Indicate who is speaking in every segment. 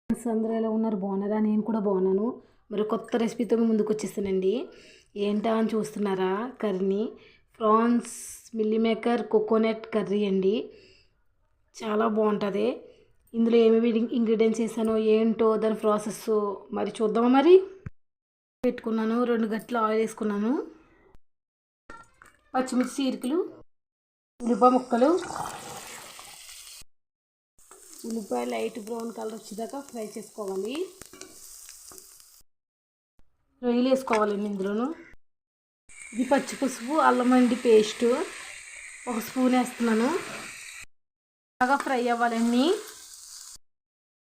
Speaker 1: Friends అందరూ ఎలా ఉన్నారు? బాగున్నారా? నేను కూడా బాగున్నాను. మరి కొత్త రెసిపీతో మీ ముందుకు వచ్చేసానండి. ఏంటా అని చూస్తున్నారా? Curry prawns meal maker coconut curry అండి. చాలా బాగుంటుంది. ఇందులో ఏమేమి ఇంగ్రీడియంట్స్ వేసానో ఏంటో దాని ప్రాసెస్ మరి చూద్దామా? మరి పెట్టుకున్నాను. 2 గంటలు ఆయిల్ వేసుకున్నాను. పచ్చిమిర్చి చీరికలు, ఉల్లిపాయ ముక్కలు, ఉల్లిపాయ లైట్ బ్రౌన్ కలర్ వచ్చేదాకా ఫ్రై చేసుకోవాలి. రొయ్యలు వేసుకోవాలండి ఇందులోను. ఇది పచ్చి పసుపు అల్లం అండి పేస్ట్ 1 స్పూన్ వేస్తున్నాను. బాగా ఫ్రై అవ్వాలండి.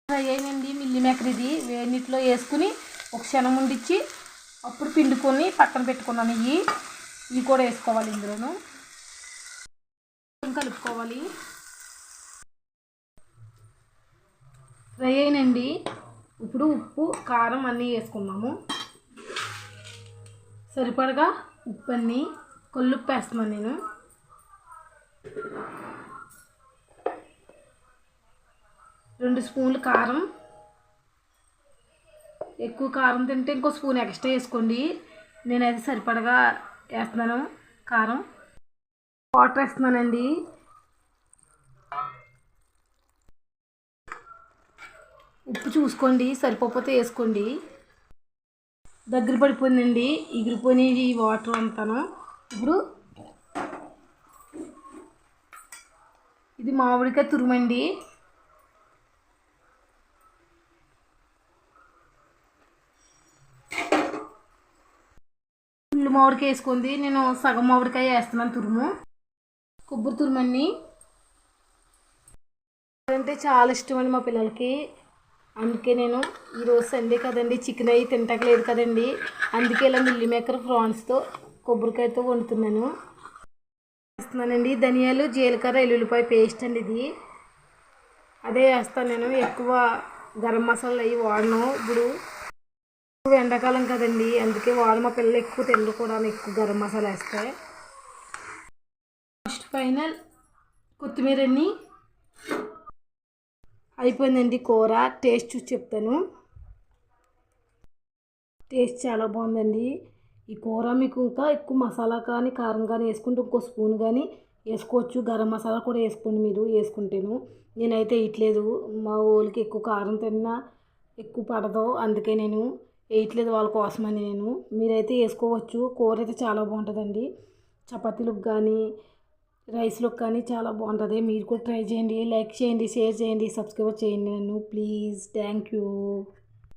Speaker 1: ఫ్రై అయినండి మిల్లీ మేకర్ ఇది వేడినీటిలో వేసుకుని ఒక క్షణం ఉండిచ్చి అప్పుడు పిండుకొని పక్కన పెట్టుకున్నాను. ఇవి కూడా వేసుకోవాలి ఇందులోను. కలుపుకోవాలి. ఫ్రై అయినండి. ఇప్పుడు ఉప్పు కారం అన్నీ వేసుకున్నాము. సరిపడగా ఉప్పు అన్నీ కల్లుప్పు వేస్తున్నాను నేను. రెండు స్పూన్లు కారం. ఎక్కువ కారం తింటే ఇంకో స్పూన్ ఎక్స్ట్రా వేసుకోండి. నేనైతే సరిపడగా వేస్తున్నాను కారం. వాటర్ వేస్తున్నానండి. ఉప్పు చూసుకోండి, సరిపోతే వేసుకోండి. దగ్గర పడిపోయిందండి, ఎగిరిపోయినాయి ఈ వాటర్ అంతాను. ఇప్పుడు ఇది మామిడికాయ తురుమండి. ఫుల్ మామిడికాయ వేసుకోండి. నేను సగం మామిడికాయ వేస్తున్నాను తురుము. కొబ్బరి తురుమండి. అంటే చాలా ఇష్టం అండి మా పిల్లలకి. అందుకే నేను ఈరోజు సండే కదండి, చికెన్ అవి తింటలేదు కదండి, అందుకే ఇలా మిల్లీ మేకర్ ప్రాన్స్తో కొబ్బరికాయతో వండుతున్నాను. వేస్తున్నానండి ధనియాలు జీలకర్ర ఎల్లుల్లిపాయ పేస్ట్ అండి ఇది. అదే వేస్తాను నేను. ఎక్కువ గరం మసాలా అవి వాడను. ఇప్పుడు ఎండాకాలం కదండి, అందుకే మా పిల్లలు ఎక్కువ తినరు కూడా ఎక్కువ గరం మసాలా వేస్తే. ఫస్ట్ ఫైనల్ కొత్తిమీర అన్నీ అయిపోయిందండి. కూర టేస్ట్ చూసి చెప్తాను. టేస్ట్ చాలా బాగుందండి ఈ కూర. మీకు ఇంకా ఎక్కువ మసాలా కానీ కారం కానీ వేసుకుంటే ఇంకో స్పూన్ కానీ వేసుకోవచ్చు. గరం మసాలా కూడా వేసుకోండి మీరు వేసుకుంటేను. నేనైతే వేయట్లేదు. మా వాళ్ళకి ఎక్కువ కారం తిన్నా ఎక్కువ పడదు, అందుకే నేను వేయట్లేదు వాళ్ళ కోసమని. మీరైతే వేసుకోవచ్చు. కూర అయితే చాలా బాగుంటుందండి. చపాతీలకు కానీ రైస్లోకి కానీ చాలా బాగుంటుంది. మీరు కూడా ట్రై చేయండి. లైక్ చేయండి, షేర్ చేయండి, సబ్స్క్రైబ్ చేయండి నన్ను ప్లీజ్. Thank you.